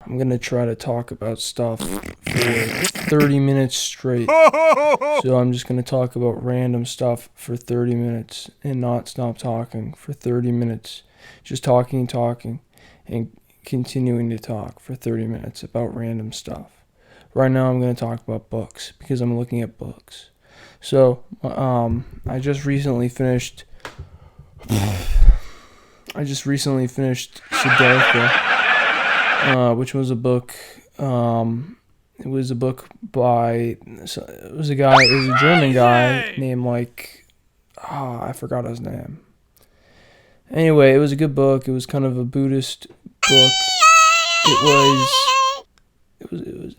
I'm gonna try to talk about stuff for 30 minutes straight. So I'm just gonna talk about random stuff for 30 minutes and not stop talking for 30 minutes. Just talking, and continuing to talk for 30 minutes about random stuff. Right now I'm gonna talk about books because I'm looking at books. So, I just recently finished Siddhartha, which was a book. It was a book by. It was a guy. It was a German guy named I forgot his name. Anyway, it was a good book. It was kind of a Buddhist book. It was. It was. It was.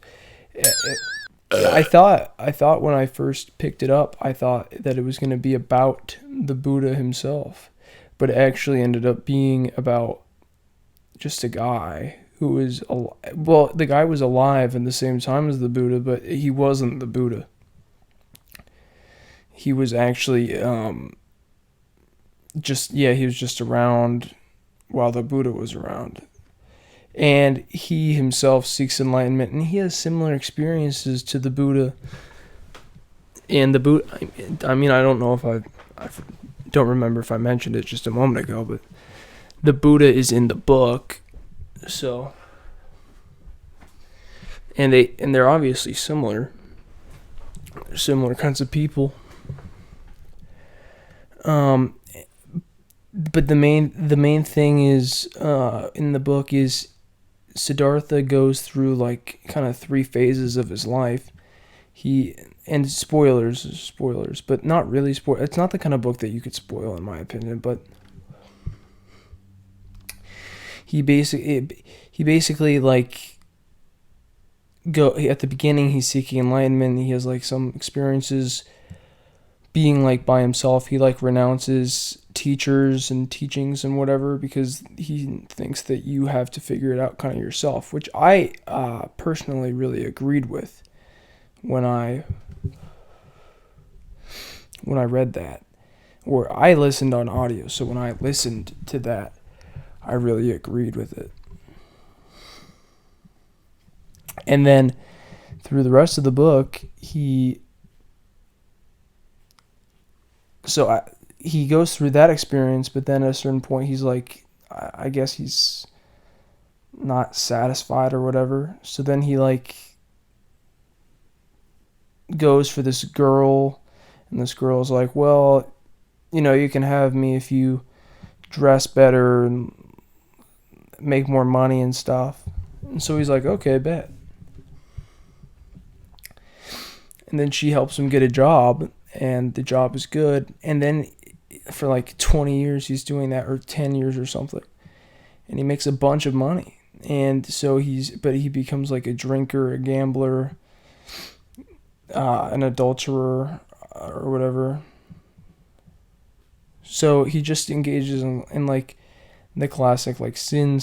I thought when I first picked it up, I thought that it was going to be about the Buddha himself, but it actually ended up being about just a guy who was the guy was alive in the same time as the Buddha, but he wasn't the Buddha. He was actually he was just around while the Buddha was around. And he himself seeks enlightenment, and he has similar experiences to the Buddha. And the Buddha, I mean, I don't know if I don't remember if I mentioned it just a moment ago, but the Buddha is in the book, so, and they're obviously similar kinds of people. But the main thing is in the book is Siddhartha goes through like kind of 3 phases of his life. And spoilers, but not really It's not the kind of book that you could spoil, in my opinion. But he basically like at the beginning he's seeking enlightenment. He has like some experiences being like by himself. He like renounces teachers and teachings and whatever because he thinks that you have to figure it out kind of yourself, which I personally really agreed with when I read that, or I listened on audio. So when I listened to that, I really agreed with it. And then through the rest of the book, he goes through that experience, but then at a certain point he's like, I guess he's not satisfied or whatever. So then he like goes for this girl, and this girl's like, well, you can have me if you dress better and make more money and stuff. And so he's like, okay, bet. And then she helps him get a job, and the job is good. And then for like 20 years he's doing that, or 10 years or something, and he makes a bunch of money. And so he becomes like a drinker, a gambler, an adulterer, or whatever. So he just engages in like the classic like sin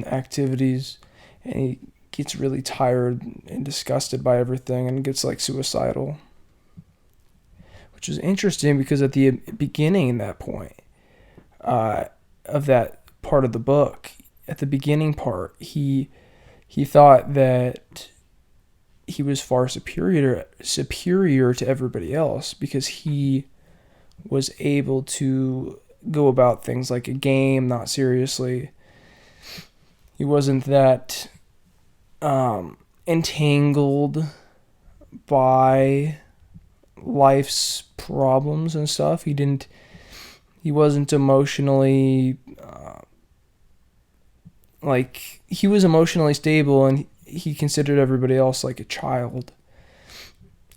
activities, and he gets really tired and disgusted by everything and gets like suicidal. Which is interesting because at the beginning, that point of that part of the book, at the beginning part, he thought that he was far superior to everybody else because he was able to go about things like a game, not seriously. He wasn't that entangled by life's problems and stuff. He wasn't emotionally he was emotionally stable, and he considered everybody else like a child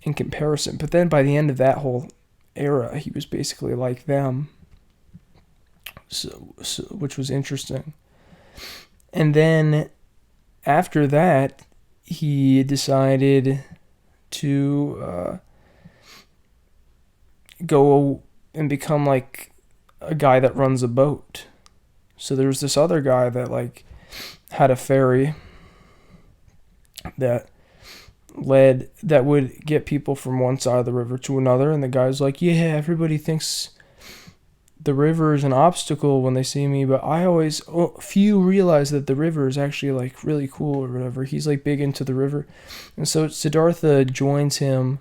in comparison. But then by the end of that whole era, he was basically like them, so which was interesting. And then after that, he decided to go and become like a guy that runs a boat. So there's this other guy that like had a ferry that would get people from one side of the river to another, and the guy's like, yeah, everybody thinks the river is an obstacle when they see me, but few realize that the river is actually like really cool or whatever. He's like big into the river. And so Siddhartha joins him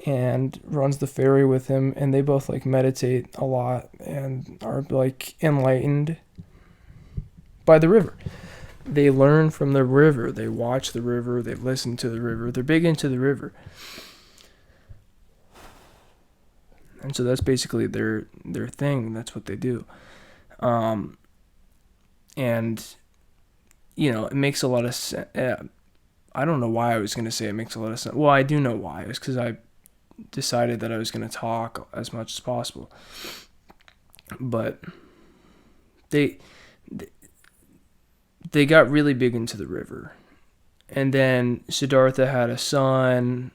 and runs the ferry with him, and they both like meditate a lot and are like enlightened by the river. They learn from the river, they watch the river, they listen to the river, they're big into the river. And so that's basically their thing. That's what they do. And, it makes a lot of sense. I don't know why I was going to say it makes a lot of sense. Well, I do know why. It was because I decided that I was going to talk as much as possible. But they got really big into the river. And then Siddhartha had a son,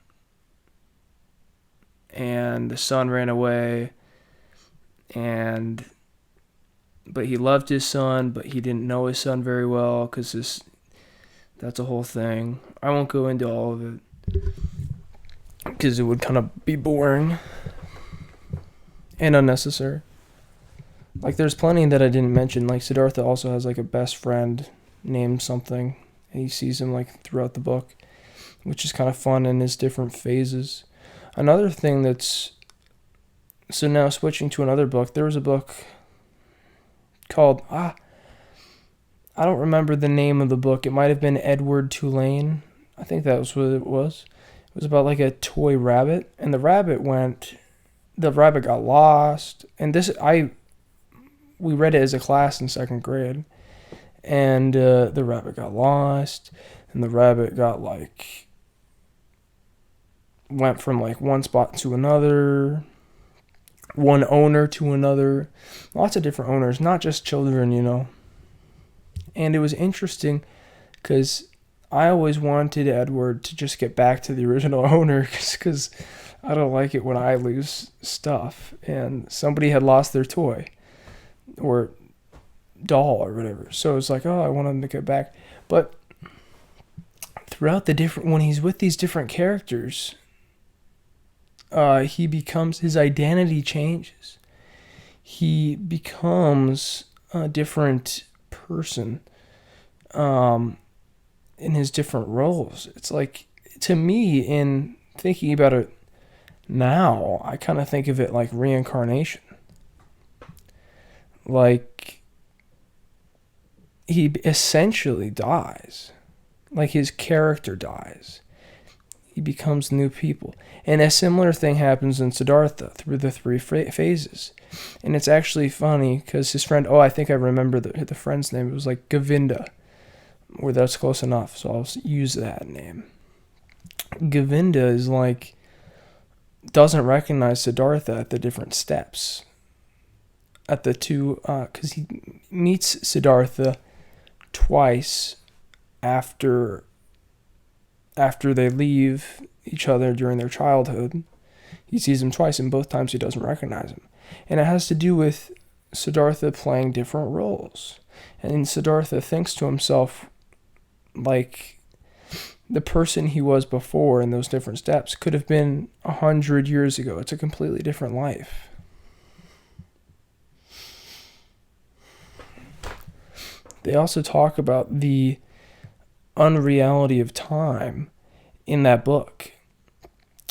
and the son ran away, but he loved his son, but he didn't know his son very well, because that's a whole thing. I won't go into all of it, because it would kind of be boring and unnecessary. Like, there's plenty that I didn't mention. Like, Siddhartha also has like a best friend named something, and he sees him like throughout the book, which is kind of fun in his different phases. Another thing so now switching to another book, there was a book called, I don't remember the name of the book. It might have been Edward Tulane. I think that was what it was. It was about like a toy rabbit, and the rabbit got lost, and we read it as a class in 2nd grade, and the rabbit got lost, and the rabbit went from like one spot to another, one owner to another, lots of different owners, not just children, And it was interesting because I always wanted Edward to just get back to the original owner, because I don't like it when I lose stuff and somebody had lost their toy or doll or whatever. So it's like, I want him to get back. But throughout when he's with these different characters, his identity changes. He becomes a different person in his different roles. It's like, to me, in thinking about it now, I kind of think of it like reincarnation. Like, he essentially dies. Like, his character dies. He becomes new people. And a similar thing happens in Siddhartha through the 3 phases. And it's actually funny because his friend, I think I remember the friend's name. It was like Govinda, or that's close enough, so I'll use that name. Govinda is like, doesn't recognize Siddhartha at the different steps. At the 2, because he meets Siddhartha twice after they leave each other during their childhood. He sees him twice, and both times he doesn't recognize him. And it has to do with Siddhartha playing different roles. And Siddhartha thinks to himself, like, the person he was before in those different steps could have been 100 years ago. It's a completely different life. They also talk about the unreality of time in that book.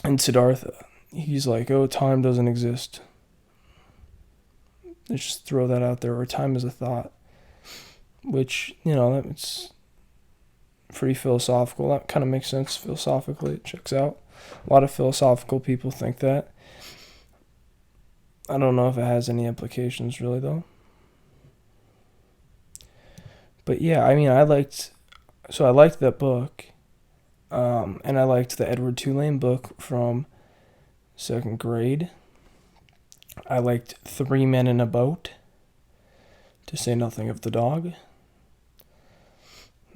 In Siddhartha, he's like, time doesn't exist. Let's just throw that out there, or time is a thought. Which, it's pretty philosophical. That kind of makes sense philosophically. It checks out. A lot of philosophical people think that. I don't know if it has any implications really, though. But yeah, I liked that book, and I liked the Edward Tulane book from 2nd grade. I liked 3 Men in a Boat, to say nothing of the dog.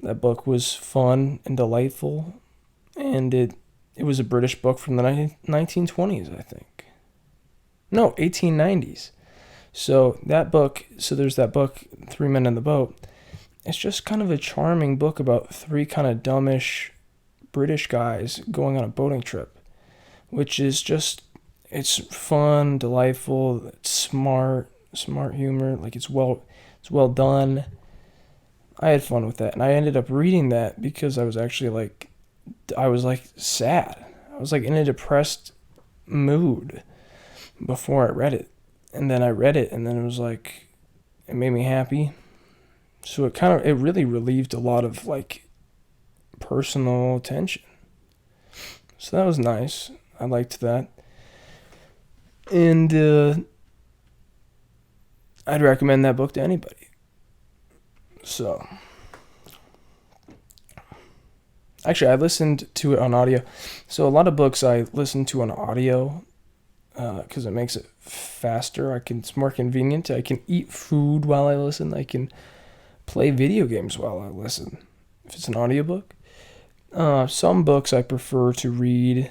That book was fun and delightful, and it was a British book from the 1920s, I think. No, 1890s. So there's that book, 3 Men in the Boat. It's just kind of a charming book about 3 kind of dumbish British guys going on a boating trip, which is just, it's fun, delightful, it's smart, smart humor. Like it's well done. I had fun with that, and I ended up reading that because I was actually I was like sad. I was like in a depressed mood before I read it, and then I read it, and then it was like it made me happy. So it really relieved a lot of like personal tension. So that was nice. I liked that. And I'd recommend that book to anybody. So, actually, I listened to it on audio. So a lot of books I listen to on audio because it makes it faster. It's more convenient. I can eat food while I listen. I can play video games while I listen if it's an audiobook. Some books I prefer to read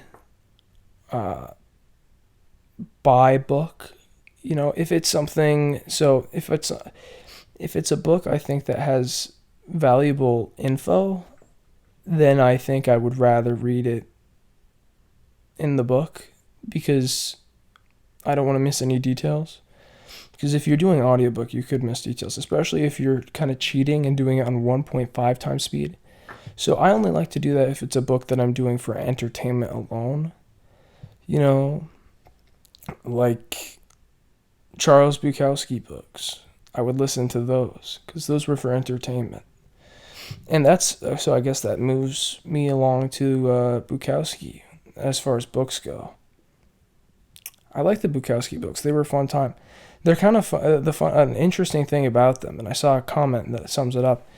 by book. If it's something, so if it's a book I think that has valuable info, then I think I would rather read it in the book because I don't want to miss any details. Because if you're doing audiobook, you could miss details, especially if you're kind of cheating and doing it on 1.5 times speed. So I only like to do that if it's a book that I'm doing for entertainment alone. Like Charles Bukowski books. I would listen to those because those were for entertainment. And so I guess that moves me along to Bukowski as far as books go. I like the Bukowski books. They were a fun time. They're kind of an interesting thing about them, and I saw a comment that sums it up,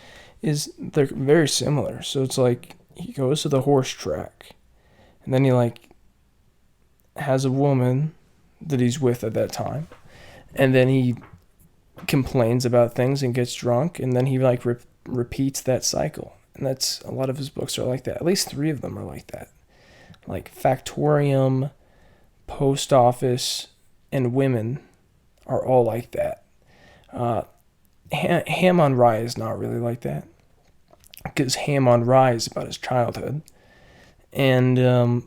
is they're very similar. So it's like he goes to the horse track, and then he like has a woman that he's with at that time, and then he complains about things and gets drunk, and then he like repeats that cycle. And that's a lot of his books are like that. At least 3 of them are like that. Like Factorium, Post Office, and Women are all like that. Ham on Rye is not really like that, because Ham on Rye is about his childhood. And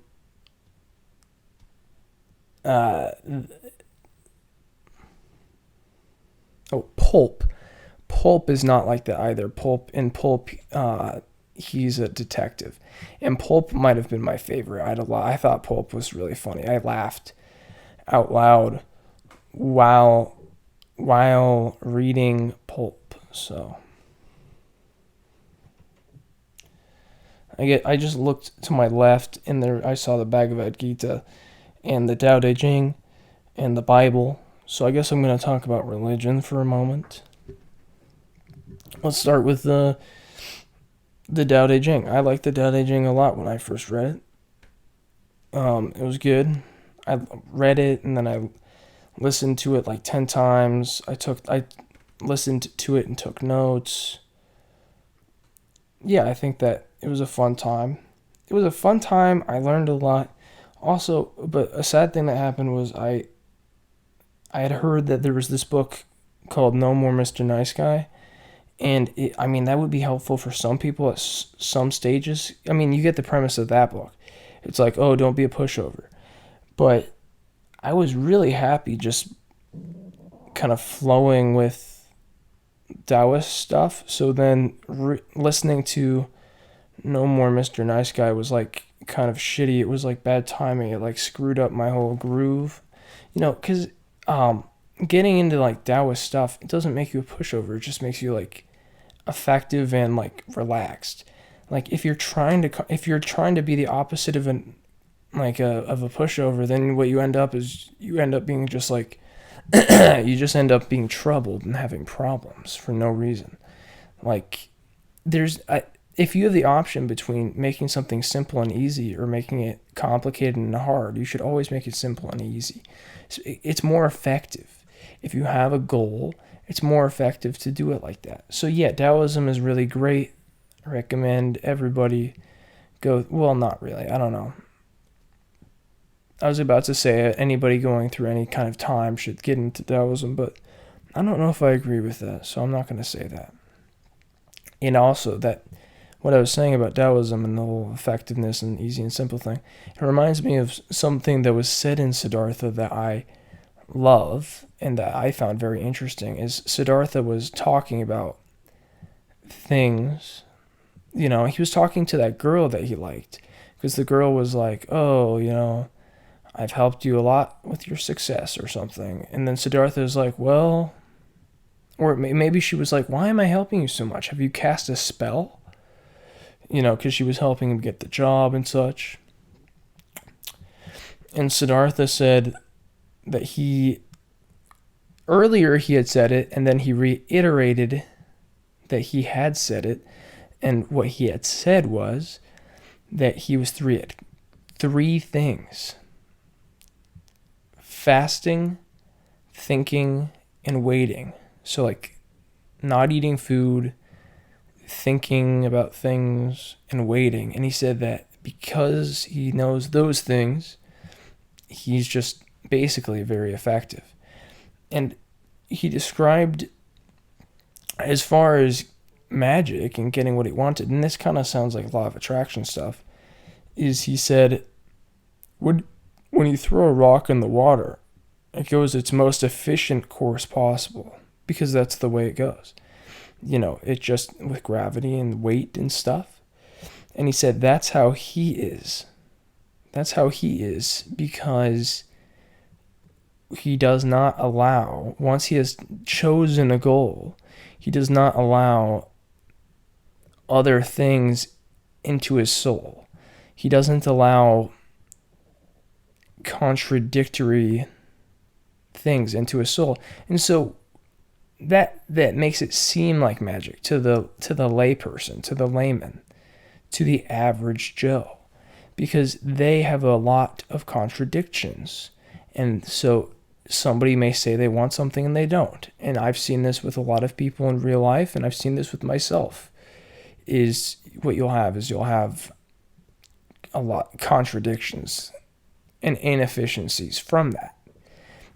Pulp. Pulp is not like that either. Pulp, he's a detective. And Pulp might have been my favorite. I thought Pulp was really funny. I laughed out loud while reading Pulp. So I just looked to my left, and there I saw the Bhagavad Gita and the Tao Te Ching and the Bible. So I guess I'm going to talk about religion for a moment. Let's start with the Tao Te Ching. I liked the Tao Te Ching a lot when I first read it. It was good. I read it, and then I listened to it like 10 times. I listened to it and took notes. Yeah, I think that it was a fun time. I learned a lot. Also, but a sad thing that happened was I had heard that there was this book called No More Mr. Nice Guy. And that would be helpful for some people at some stages. You get the premise of that book. It's like, oh, don't be a pushover. But I was really happy just kind of flowing with Taoist stuff. So then listening to No More Mr. Nice Guy was like kind of shitty. It was like bad timing. It like screwed up my whole groove. Because getting into like Taoist stuff, it doesn't make you a pushover. It just makes you like effective and like relaxed. Like if you're trying to be the opposite of a pushover, then what you end up being just like you just end up being troubled and having problems for no reason. Like if you have the option between making something simple and easy or making it complicated and hard, you should always make it simple and easy. It's more effective. If you have a goal, it's more effective to do it like that. So yeah, Taoism is really great. I recommend everybody go. Well, not really. I don't know. I was about to say anybody going through any kind of time should get into Taoism, but I don't know if I agree with that, so I'm not going to say that. And also that what I was saying about Taoism and the whole effectiveness and easy and simple thing, it reminds me of something that was said in Siddhartha that I love, and that I found very interesting is Siddhartha was talking about things. He was talking to that girl that he liked, because the girl was like, oh, I've helped you a lot with your success or something. And then Siddhartha was like, well, or maybe she was like, why am I helping you so much? Have you cast a spell? Because she was helping him get the job and such. And Siddhartha said that earlier he had said it, and then he reiterated that he had said it. And what he had said was that he was three things: fasting, thinking, and waiting. So like not eating food, thinking about things, and waiting. And he said that because he knows those things, he's just basically very effective. And he described, as far as magic and getting what he wanted, and this kind of sounds like law of attraction stuff, is he said, when you throw a rock in the water, it goes its most efficient course possible, because that's the way it goes. It just, with gravity and weight and stuff. And he said that's how he is. That's how he is, because he does not allow, once he has chosen a goal, he does not allow other things into his soul. He doesn't allow contradictory things into his soul. And so that makes it seem like magic to the layperson, to the layman, to the average Joe, because they have a lot of contradictions. And so somebody may say they want something and they don't. And I've seen this with a lot of people in real life, and I've seen this with myself. Is what you'll have a lot of contradictions and inefficiencies from that.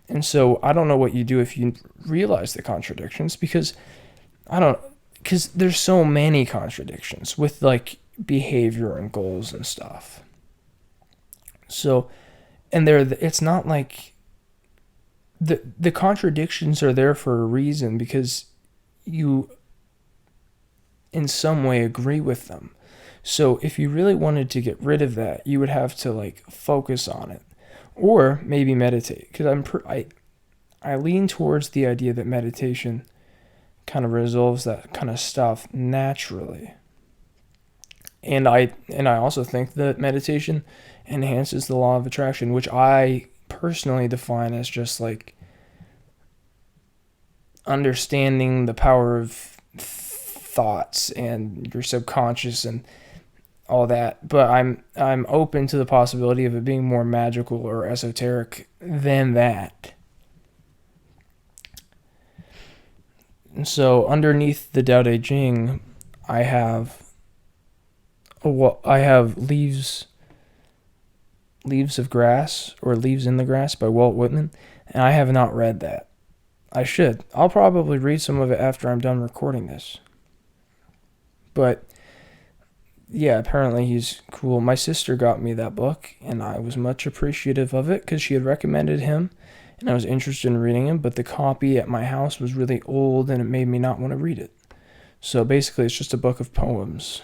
And so I don't know what you do if you realize the contradictions, because there's so many contradictions with like behavior and goals and stuff. So, and it's not like the contradictions are there for a reason, because you in some way agree with them. So if you really wanted to get rid of that, you would have to like focus on it, or maybe meditate. Because I lean towards the idea that meditation kind of resolves that kind of stuff naturally. And I also think that meditation enhances the law of attraction, which I personally define as just like understanding the power of thoughts and your subconscious and all that. But I'm open to the possibility of it being more magical or esoteric than that. And so underneath the Tao Te Ching, I have Leaves of Grass, or Leaves in the Grass by Walt Whitman, and I have not read that. I should. I'll probably read some of it after I'm done recording this. But yeah, apparently he's cool. My sister got me that book, and I was much appreciative of it because she had recommended him, and I was interested in reading him, but the copy at my house was really old, and it made me not want to read it. So basically, it's just a book of poems.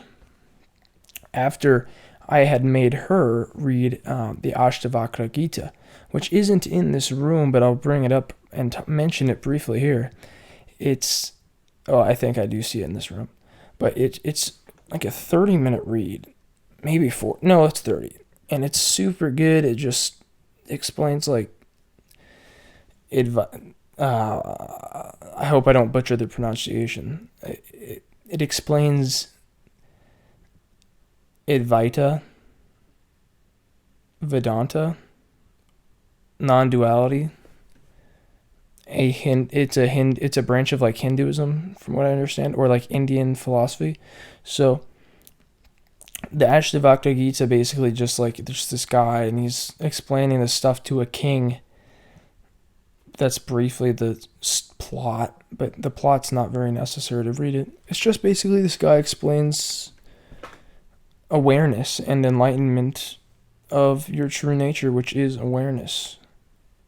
After I had made her read the Ashtavakra Gita, which isn't in this room, but I'll bring it up and mention it briefly here. I think I do see it in this room. But it's like a 30-minute read, maybe 4. No, it's 30. And it's super good. It just explains like I hope I don't butcher the pronunciation. It explains Advaita, Vedanta, non-duality. It's a branch of like Hinduism, from what I understand, or like Indian philosophy. So the Ashtavakra Gita basically just like there's this guy and he's explaining this stuff to a king. That's briefly the plot, but the plot's not very necessary to read it. It's just basically this guy explains awareness and enlightenment of your true nature, which is awareness.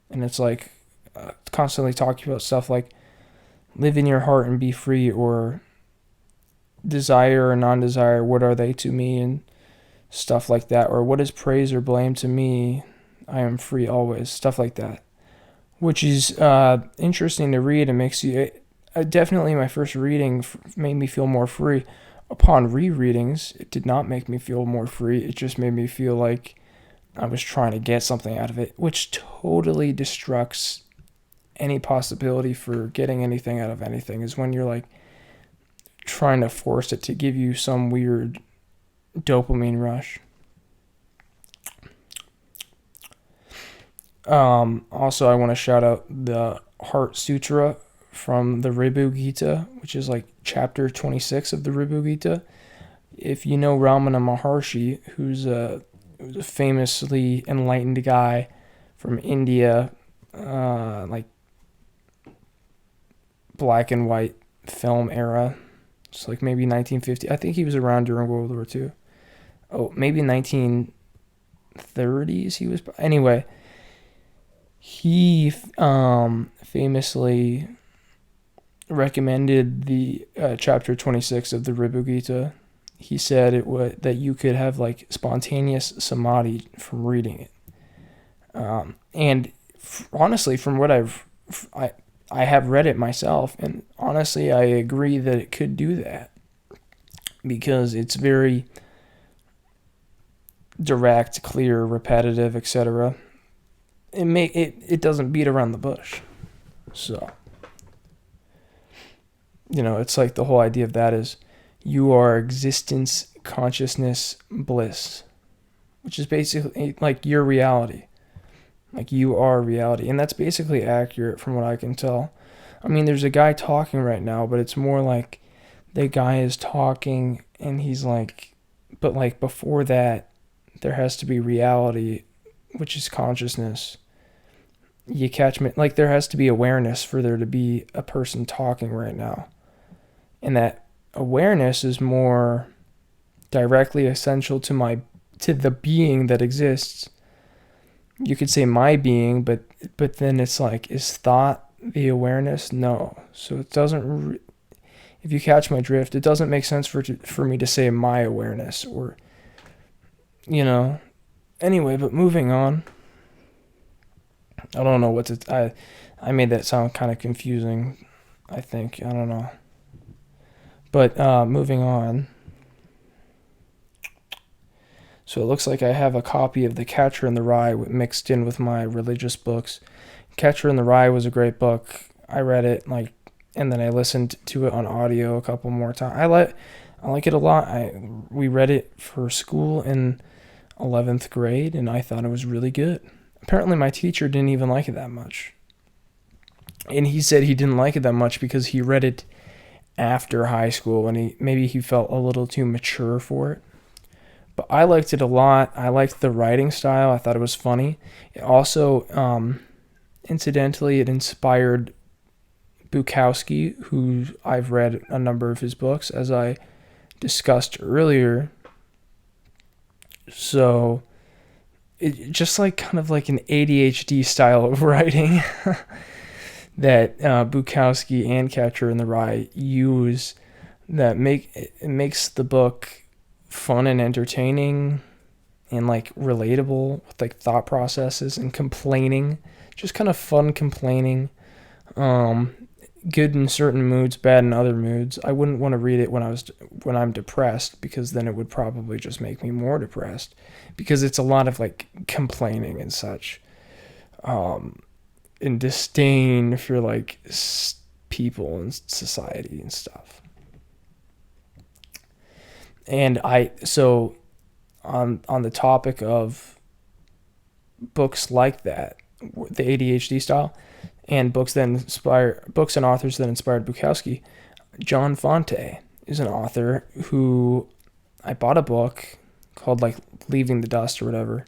And it's like constantly talking about stuff like live in your heart and be free, or desire or non-desire, what are they to me, and stuff like that, or what is praise or blame to me, I am free always, stuff like that, which is interesting to read. It makes you definitely my first reading made me feel more free. Upon rereadings, it did not make me feel more free. It just made me feel like I was trying to get something out of it, which totally destructs any possibility for getting anything out of anything, is when you're like trying to force it to give you some weird dopamine rush. Also, I want to shout out the Heart Sutra from the Ribhu Gita, which is like chapter 26 of the Ribhu Gita. If you know Ramana Maharshi, who's a famously enlightened guy from India, like black and white film era, it's like maybe 1950. I think he was around during World War II. Oh, maybe 1930s he was. Anyway, he famously recommended the chapter 26 of the Ribhu Gita. He said that you could have like spontaneous samadhi from reading it. And honestly, from what I have read it myself, and honestly, I agree that it could do that, because it's very direct, clear, repetitive, etc. It doesn't beat around the bush. So, it's like the whole idea of that is you are existence, consciousness, bliss, which is basically like your reality. Like you are reality. And that's basically accurate from what I can tell. I mean, there's a guy talking right now, but it's more like the guy is talking and he's like, but like before that, there has to be reality, which is consciousness. You catch me? Like there has to be awareness for there to be a person talking right now. And that awareness is more directly essential to the being that exists. You could say my being, but then it's like, is thought the awareness? No. So it doesn't, if you catch my drift, it doesn't make sense for me to say my awareness, or, anyway, but moving on. I don't know what to, I made that sound kind of confusing, I think. I don't know. But moving on. So it looks like I have a copy of The Catcher in the Rye mixed in with my religious books. Catcher in the Rye was a great book. I read it and then I listened to it on audio a couple more times. I like it a lot. We read it for school in 11th grade, and I thought it was really good. Apparently my teacher didn't even like it that much. And he said he didn't like it that much because he read it after high school, and maybe he felt a little too mature for it. But I liked it a lot. I liked the writing style. I thought it was funny. It also, incidentally, it inspired Bukowski, who I've read a number of his books, as I discussed earlier. So, it just like kind of like an ADHD style of writing that Bukowski and Catcher in the Rye use, that makes the book fun and entertaining and like relatable with like thought processes and complaining, just kind of fun complaining, good in certain moods, bad in other moods. I wouldn't want to read it when I'm depressed, because then it would probably just make me more depressed, because it's a lot of like complaining and such, and disdain for like people and society and stuff. And so on the topic of books like that, the ADHD style, and books and authors that inspired Bukowski, John Fonte is an author who I bought a book called like Leaving the Dust or whatever,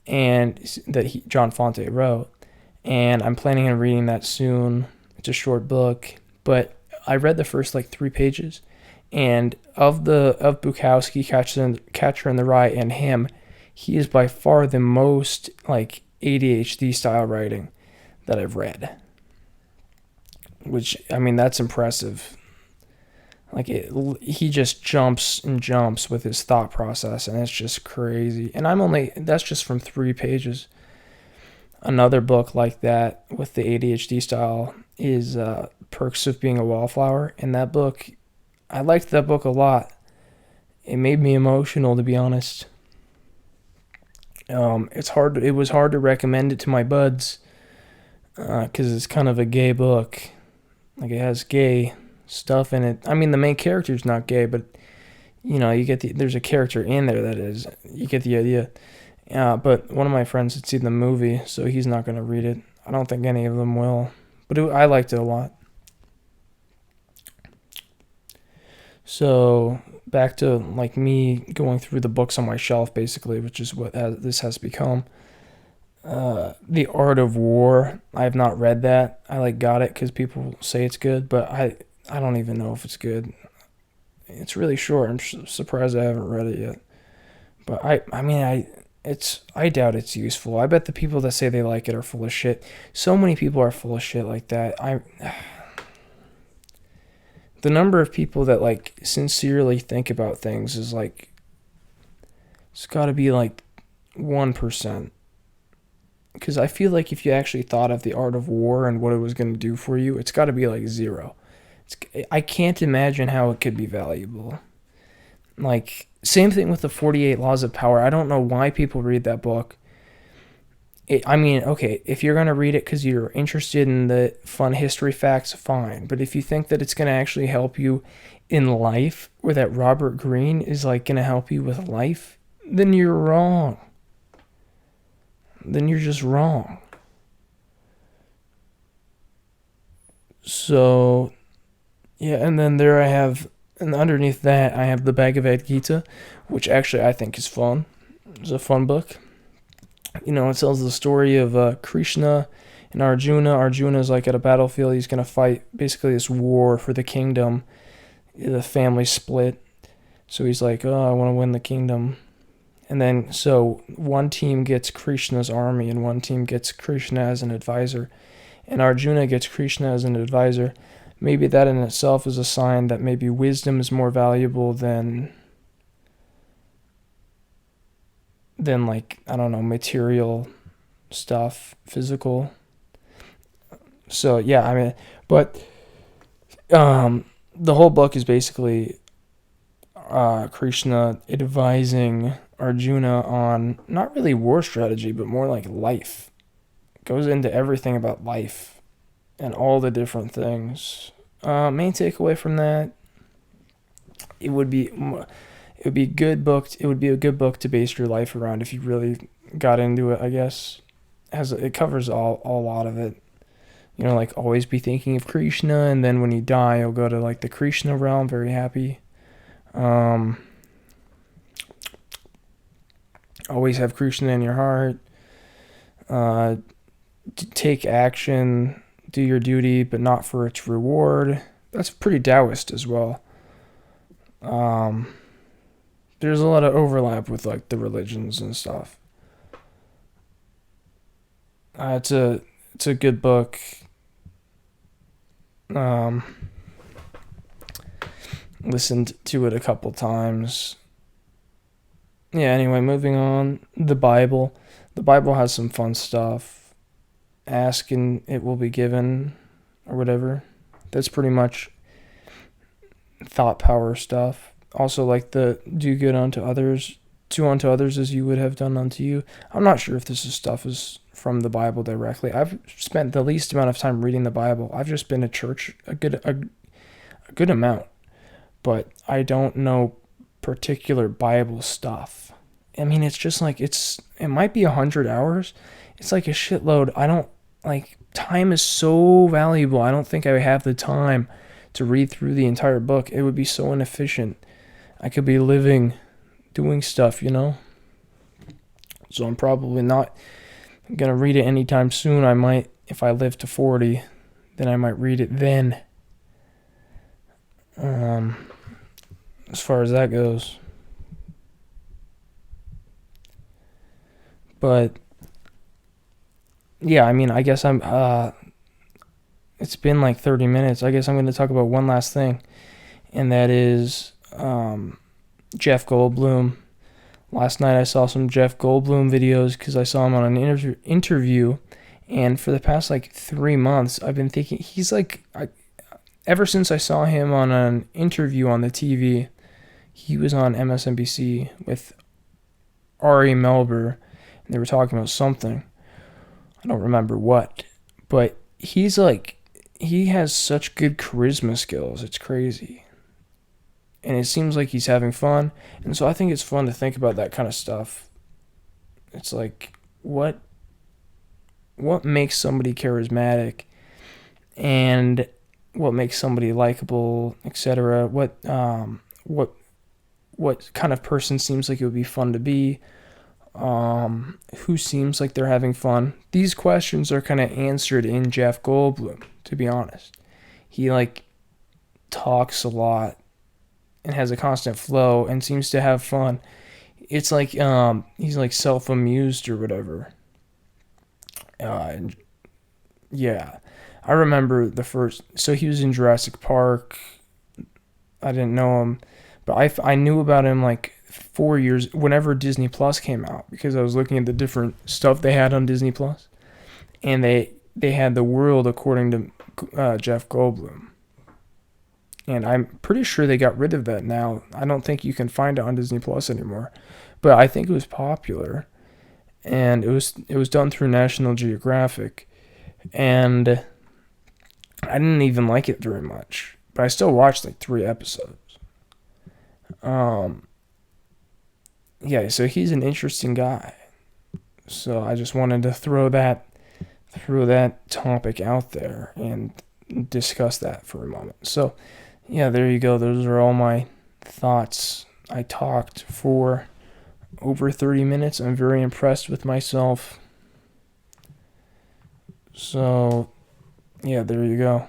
and that John Fonte wrote, and I'm planning on reading that soon. It's a short book, but I read the first like 3 pages. And of Bukowski, Catcher in the Rye, and him, he is by far the most like ADHD style writing. that I've read. Which, I mean, that's impressive. Like, he just jumps and jumps with his thought process, and it's just crazy. And that's just from 3 pages. Another book like that with the ADHD style is Perks of Being a Wallflower. And that book, I liked that book a lot. It made me emotional, to be honest. It was hard to recommend it to my buds because it's kind of a gay book. Like, it has gay stuff in it. I mean, the main character's not gay, but you get there's a character in there that is. You get the idea. But one of my friends had seen the movie, so he's not going to read it. I don't think any of them will. But I liked it a lot. So back to like me going through the books on my shelf, basically, which is what this has become. The Art of War. I have not read that. I got it because people say it's good, but I don't even know if it's good. It's really short. I'm surprised I haven't read it yet. But I doubt it's useful. I bet the people that say they like it are full of shit. So many people are full of shit like that. The number of people that sincerely think about things is it's got to be 1%. Because I feel like if you actually thought of the Art of War and what it was going to do for you, it's got to be 0. I can't imagine how it could be valuable. Same thing with the 48 Laws of Power. I don't know why people read that book. Okay, if you're going to read it because you're interested in the fun history facts, fine. But if you think that it's going to actually help you in life, or that Robert Greene is going to help you with life, then you're wrong. Then you're just wrong. So, yeah, and then and underneath that, I have the Bhagavad Gita, which actually I think is fun. It's a fun book. It tells the story of Krishna and Arjuna. Arjuna is at a battlefield. He's going to fight basically this war for the kingdom. The family split. So he's I want to win the kingdom. And then, so one team gets Krishna's army and one team gets Krishna as an advisor. And Arjuna gets Krishna as an advisor. Maybe that in itself is a sign that maybe wisdom is more valuable than I don't know, material stuff, physical. So yeah, but the whole book is basically Krishna advising Arjuna on not really war strategy, but more life. It goes into everything about life and all the different things. Main takeaway from that, it would be a good book to base your life around if you really got into it, I guess. It covers a lot of it. Always be thinking of Krishna, and then when you die, you'll go to the Krishna realm, very happy. Always have Krishna in your heart. Take action, do your duty, but not for its reward. That's pretty Taoist as well. There's a lot of overlap with the religions and stuff. It's a good book. Listened to it a couple times. Yeah, anyway, moving on. The Bible. The Bible has some fun stuff. Ask and it will be given, or whatever. That's pretty much thought power stuff. Also, the do good unto others, do unto others as you would have done unto you. I'm not sure if this stuff is from the Bible directly. I've spent the least amount of time reading the Bible. I've just been to church a good amount, but I don't know particular Bible stuff. It's just it might be 100 hours. It's a shitload. I don't time is so valuable. I don't think I have the time to read through the entire book. It would be so inefficient. I could be living, doing stuff, So I'm probably not going to read it anytime soon. I might, if I live to 40, then I might read it then. As far as that goes. But yeah, I mean, I guess it's been like 30 minutes. I guess I'm going to talk about one last thing, and that is Jeff Goldblum. Last night I saw some Jeff Goldblum videos because I saw him on an interview, and for the past like 3 months, I've been thinking he's like, ever since I saw him on an interview on the TV, he was on MSNBC with Ari Melber, and they were talking about something. I don't remember what, but he's like, he has such good charisma skills. It's crazy. And it seems like he's having fun. And so I think it's fun to think about that kind of stuff. It's like, what makes somebody charismatic, and what makes somebody likable, etc. What kind of person seems like it would be fun to be? Who seems like they're having fun? These questions are kind of answered in Jeff Goldblum, to be honest. He like talks a lot and has a constant flow and seems to have fun. It's like he's like self-amused or whatever. And yeah, I remember the first. So he was in Jurassic Park. I didn't know him, but I knew about him like 4 years whenever Disney Plus came out, because I was looking at the different stuff they had on Disney Plus, and they had The World According to Jeff Goldblum. And I'm pretty sure they got rid of that now. I don't think you can find it on Disney Plus anymore. But I think it was popular, and it was done through National Geographic, and I didn't even like it very much, but I still watched like 3 episodes. Yeah, so he's an interesting guy. So I just wanted to throw that topic out there and discuss that for a moment. So yeah, there you go. Those are all my thoughts. I talked for over 30 minutes. I'm very impressed with myself. So, yeah, there you go.